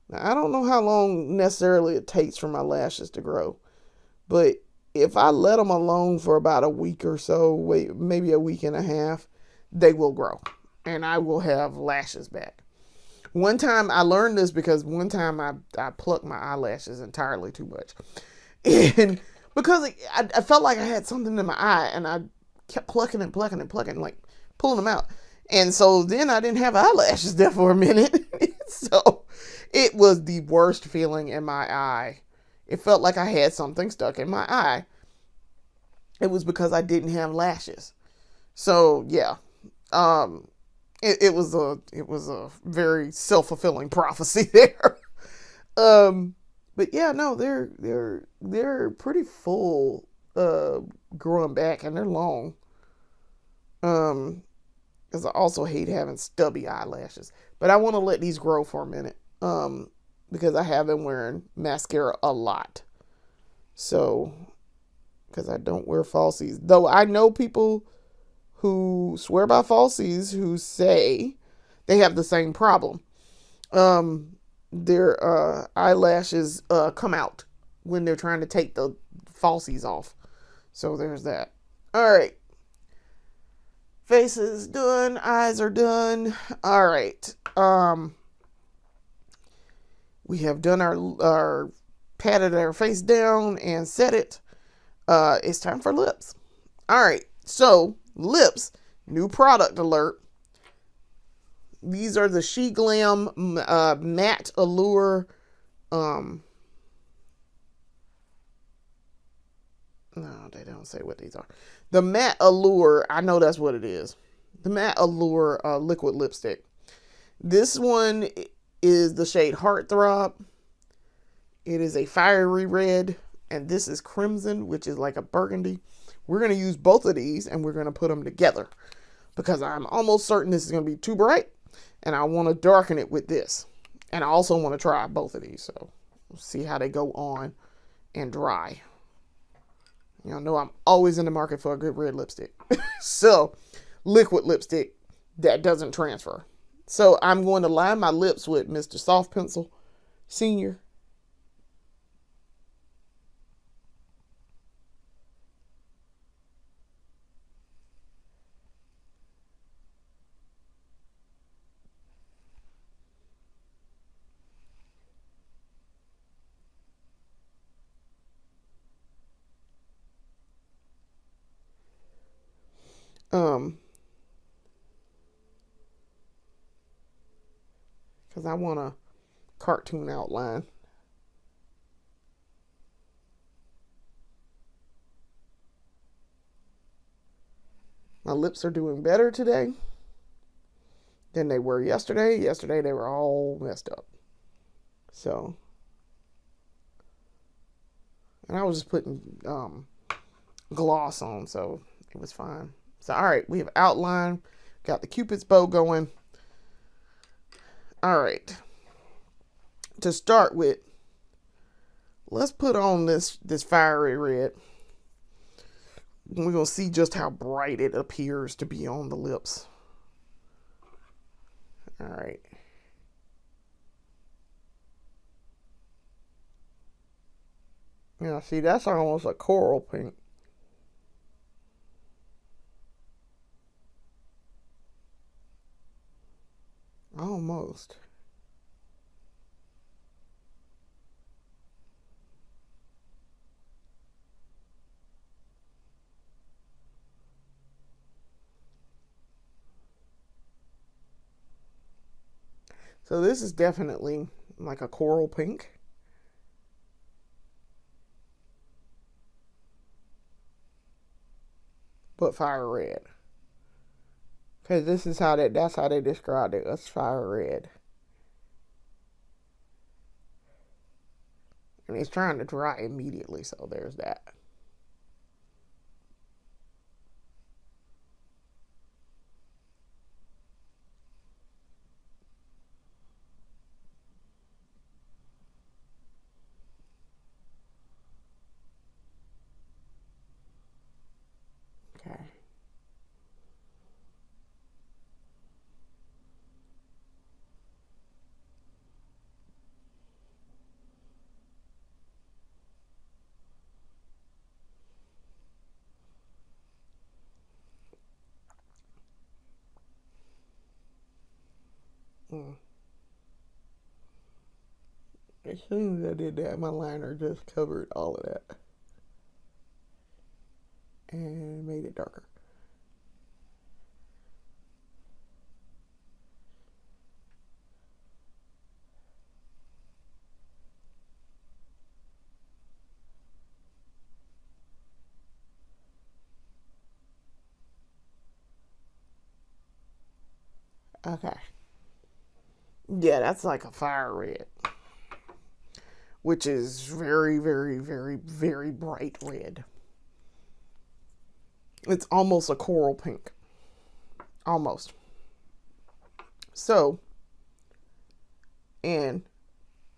Now I don't know how long necessarily it takes for my lashes to grow, but if I let them alone for about a week or so, maybe a week and a half, they will grow and I will have lashes back. One time I learned this because one time I plucked my eyelashes entirely too much. And because I felt like I had something in my eye and I kept plucking and plucking and plucking, like pulling them out. And so then I didn't have eyelashes there for a minute. So it was the worst feeling in my eye. It felt like I had something stuck in my eye. It was because I didn't have lashes. So yeah, it was a very self-fulfilling prophecy there. um, but yeah, no, they're pretty full, growing back, and they're long. Um, because I also hate having stubby eyelashes, but I want to let these grow for a minute. Because I have been wearing mascara a lot. So, because I don't wear falsies, though I know people who swear by falsies who say they have the same problem. Their eyelashes come out when they're trying to take the falsies off. So there's that. All right. Face is done. Eyes are done. All right. We have done our patted our face down and set it. It's time for lips. All right. So lips, new product alert. These are the She Glam matte Allure. No, they don't say what these are. The matte Allure, I know that's what it is. The matte Allure liquid lipstick. This one is the shade Heartthrob. It is a fiery red, and this is crimson, which is like a burgundy. We're going to use both of these, and we're going to put them together because I'm almost certain this is going to be too bright, and I want to darken it with this. And I also want to try both of these, so we'll see how they go on and dry. Y'all know I'm always in the market for a good red lipstick. So, liquid lipstick that doesn't transfer. So, I'm going to line my lips with Mr. Soft Pencil Senior. Because I want a cartoon outline. My lips are doing better today than they were yesterday. Yesterday they were all messed up. So, and I was just putting gloss on, so it was fine. So, all right, we have outline, got the Cupid's bow going. All right, to start with, let's put on this fiery red. We're going to see just how bright it appears to be on the lips. All right. Now, see, that's almost a coral pink. Almost. So this is definitely like a coral pink. But fire red. Because this is how that's how they described it. It's fire red. And it's trying to dry immediately, so there's that. Okay. Mm. As soon as I did that, my liner just covered all of that and made it darker. Okay. Yeah, that's like a fire red, which is very, very, very, very bright red. It's almost a coral pink. Almost. So, and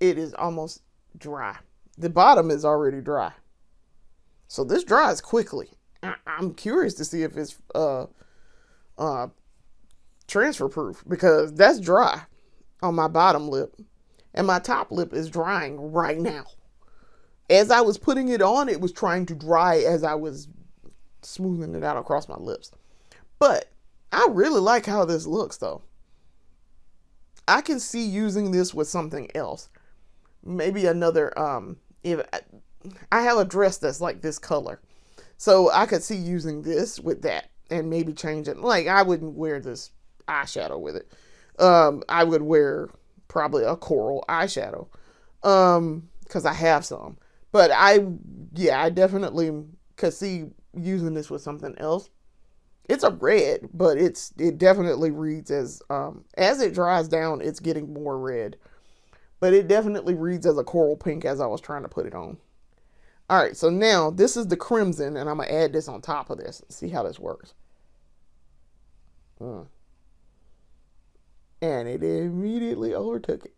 it is almost dry. The bottom is already dry. So this dries quickly. I'm curious to see if it's transfer proof, because that's dry on my bottom lip. And my top lip is drying right now. As I was putting it on, it was trying to dry as I was smoothing it out across my lips. But I really like how this looks, though. I can see using this with something else. Maybe another, if I have a dress that's like this color. So I could see using this with that and maybe change it. Like, I wouldn't wear this eyeshadow with it. I would wear probably a coral eyeshadow, because I have some. But I definitely could see using this with something else. It's a red, but it definitely reads as it dries down, it's getting more red. But it definitely reads as a coral pink as I was trying to put it on. All right, so now this is the crimson, and I'm going to add this on top of this and see how this works. And it immediately overtook it.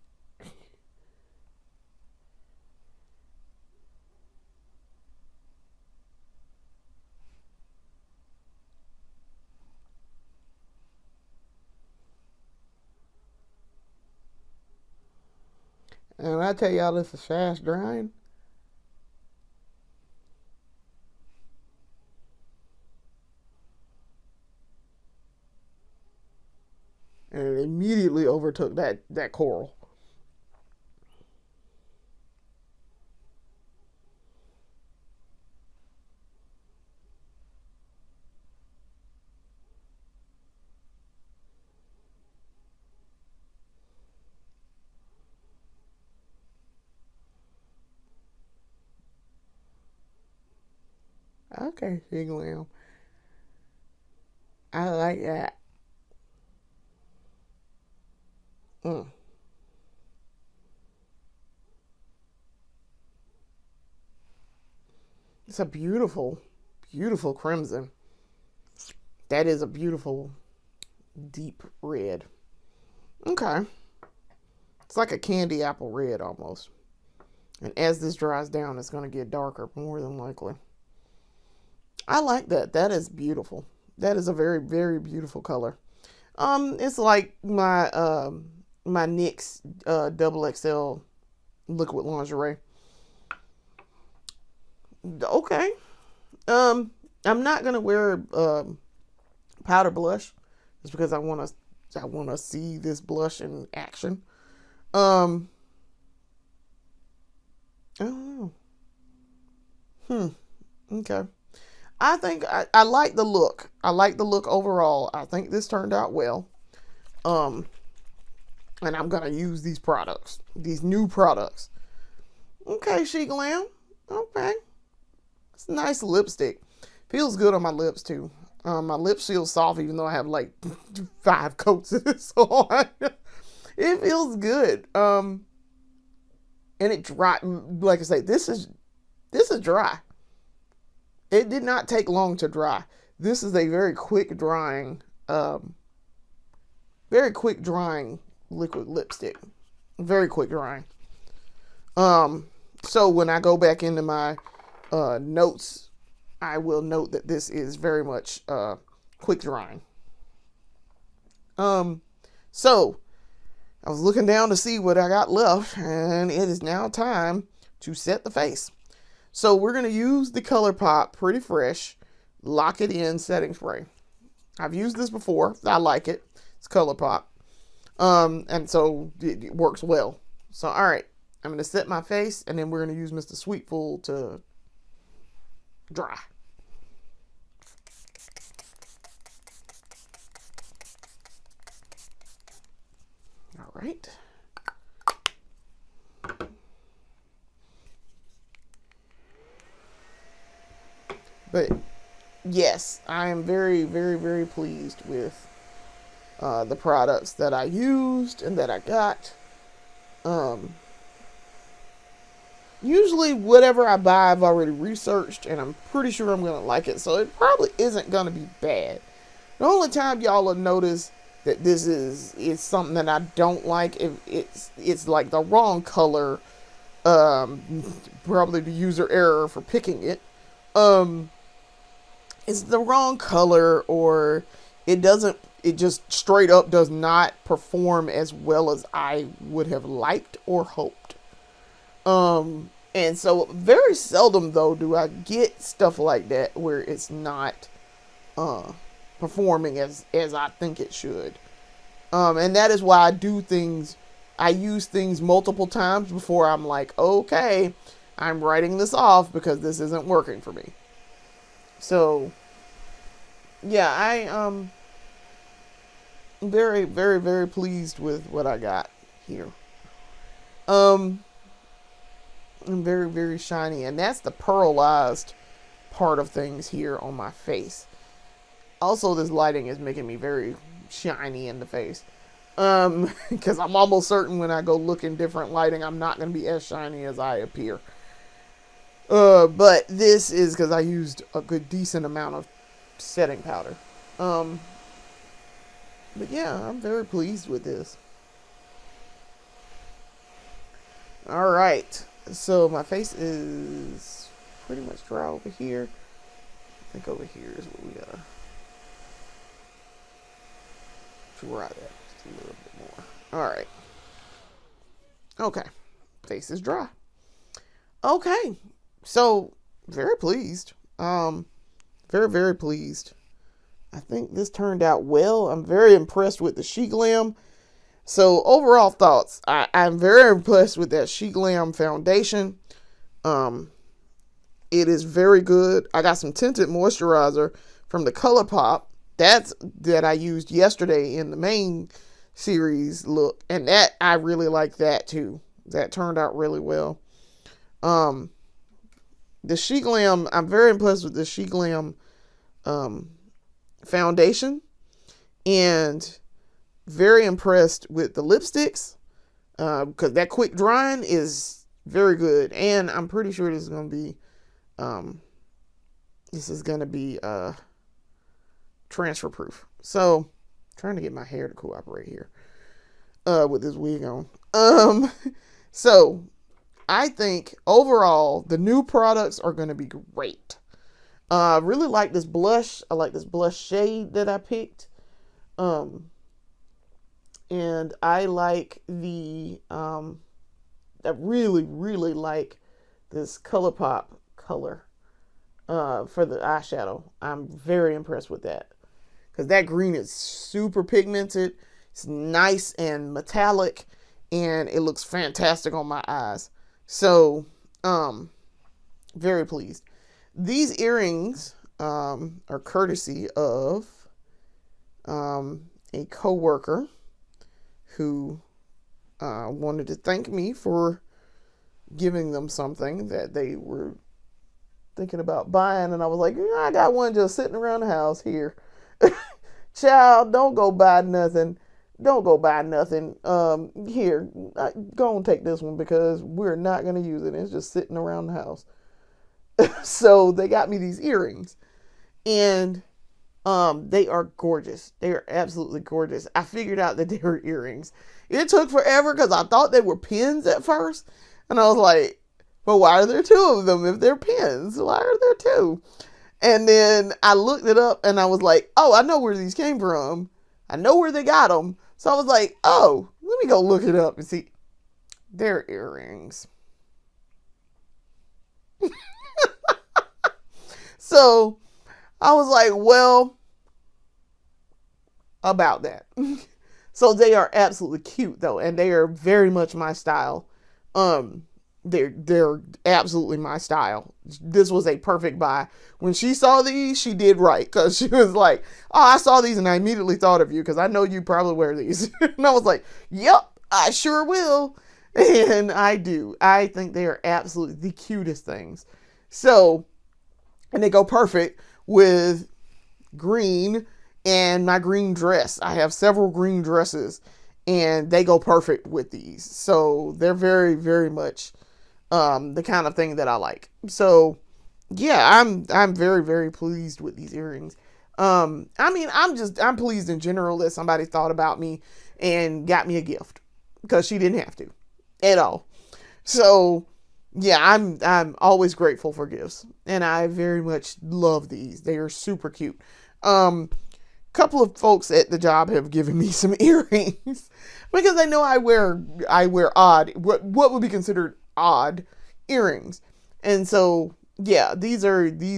And I tell y'all, this is fast drying. And it immediately overtook that coral. Okay, Shiglam. I like that. Mm. It's a beautiful, beautiful crimson. That is a beautiful, deep red. Okay. It's like a candy apple red almost. And as this dries down, it's going to get darker, more than likely. I like that. That is beautiful. That is a very, very beautiful color. It's like my my NYX double XL liquid lingerie. Okay. I'm not gonna wear powder blush just because I wanna see this blush in action. I don't know. Okay. I think I like the look. I like the look overall. I think this turned out well. And I'm gonna use these products, these new products. Okay, Shiglam. Okay. It's a nice lipstick. Feels good on my lips too. My lips feel soft even though I have like 5 coats of this on. It feels good. And it dry. Like I say, this is dry. It did not take long to dry. This is a very quick drying liquid lipstick. Very quick drying. So when I go back into my notes, I will note that this is very much quick drying. So I was looking down to see what I got left, and it is now time to set the face. So we're going to use the ColourPop Pretty Fresh Lock It In setting spray. I've used this before. I like it. It's ColourPop. And so it works well. So, all right. I'm going to set my face, and then we're going to use Mr. Sweetful to dry. All right. But yes, I am very, very, very pleased with the products that I used and that I got. Usually whatever I buy, I've already researched, and I'm pretty sure I'm going to like it. So it probably isn't going to be bad. The only time y'all will notice that this is something that I don't like, if it's like the wrong color, probably the user error for picking it. It's the wrong color, or it just straight up does not perform as well as I would have liked or hoped. And so very seldom though do I get stuff like that where it's not performing as I think it should. And that is why I use things multiple times before I'm like, okay, I'm writing this off because this isn't working for me. So yeah, I'm very, very, very pleased with what I got here. I'm very, very shiny, and that's the pearlized part of things here on my face. Also, this lighting is making me very shiny in the face. Because I'm almost certain when I go look in different lighting, I'm not going to be as shiny as I appear. But this is because I used a good decent amount of setting powder. But yeah, I'm very pleased with this. All right. So my face is pretty much dry over here. I think over here is what we gotta dry that just a little bit more. All right. Okay. Face is dry. Okay. So very pleased. Very, very pleased. I think this turned out well. I'm very impressed with the She Glam. So overall thoughts, I'm very impressed with that She Glam foundation. It is very good. I got some tinted moisturizer from the ColourPop. That I used yesterday in the main series look. And that, I really like that too. That turned out really well. The She Glam, I'm very impressed with the She Glam foundation. And very impressed with the lipsticks, because that quick drying is very good, and I'm pretty sure this is going to be transfer proof. So, trying to get my hair to cooperate here with this wig on. So I think overall the new products are going to be great. I really like this blush. I like this blush shade that I picked. And I like I really, really like this ColourPop color for the eyeshadow. I'm very impressed with that. Because that green is super pigmented. It's nice and metallic. And it looks fantastic on my eyes. So, very pleased. These earrings are courtesy of a coworker who wanted to thank me for giving them something that they were thinking about buying. And I was like, I got one just sitting around the house here. Child, don't go buy nothing. Don't go buy nothing. Here, go and take this one because we're not going to use it. It's just sitting around the house. So they got me these earrings. And they are gorgeous. They are absolutely gorgeous. I figured out that they were earrings. It took forever because I thought they were pins at first. And I was like, well, why are there two of them if they're pins? Why are there two? And then I looked it up and I was like, oh, I know where these came from. I know where they got them. So I was like, oh, let me go look it up and see. They're earrings. So I was like, well, about that. So they are absolutely cute though. And they are very much my style. They're absolutely my style. This was a perfect buy. When she saw these, she did right, because she was like, oh, I saw these and I immediately thought of you because I know you probably wear these. And I was like, yep, I sure will. And I do. I think they are absolutely the cutest things. So, and they go perfect with green and my green dress. I have several green dresses and they go perfect with these. So they're very, very much the kind of thing that I like. So yeah, I'm very, very pleased with these earrings. I mean, I'm pleased in general that somebody thought about me and got me a gift, because she didn't have to at all. So yeah, I'm always grateful for gifts, and I very much love these. They are super cute. Couple of folks at the job have given me some earrings because they know I wear odd, what would be considered odd earrings. And so yeah, these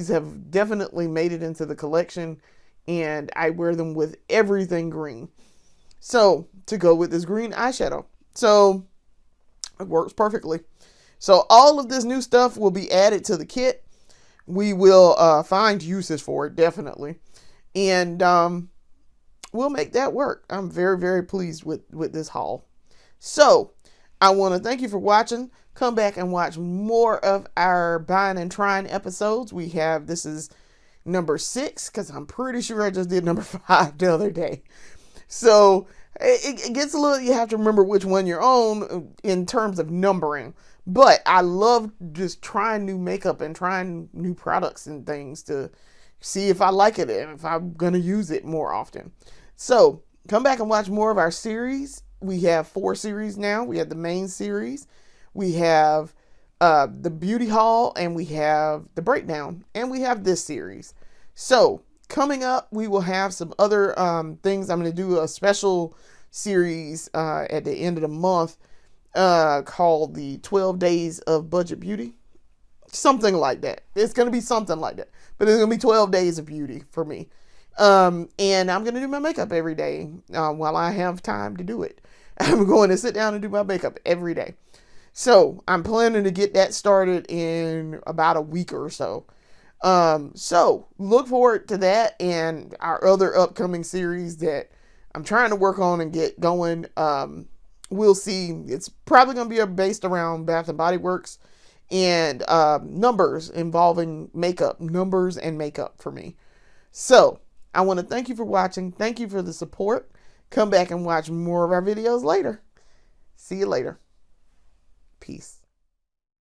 have definitely made it into the collection, and I wear them with everything green. So to go with this green eyeshadow. So it works perfectly. So all of this new stuff will be added to the kit. We will find uses for it, definitely. And we'll make that work. I'm very, very pleased with this haul. So I want to thank you for watching. Come back and watch more of our buying and trying episodes. This is number 6, because I'm pretty sure I just did number 5 the other day. So it gets a little, you have to remember which one you're on in terms of numbering. But I love just trying new makeup and trying new products and things to see if I like it and if I'm going to use it more often. So come back and watch more of our series. We have 4 series now. We have the main series. We have the beauty haul, and we have the breakdown, and we have this series. So coming up, we will have some other things. I'm going to do a special series at the end of the month called the 12 Days of Budget Beauty. Something like that. It's going to be something like that. But it's going to be 12 days of beauty for me. And I'm going to do my makeup every day while I have time to do it. I'm going to sit down and do my makeup every day. So I'm planning to get that started in about a week or so. So look forward to that and our other upcoming series that I'm trying to work on and get going. We'll see. It's probably going to be based around Bath and Body Works and numbers involving makeup, numbers and makeup for me. So I want to thank you for watching. Thank you for the support. Come back and watch more of our videos later. See you later. Peace.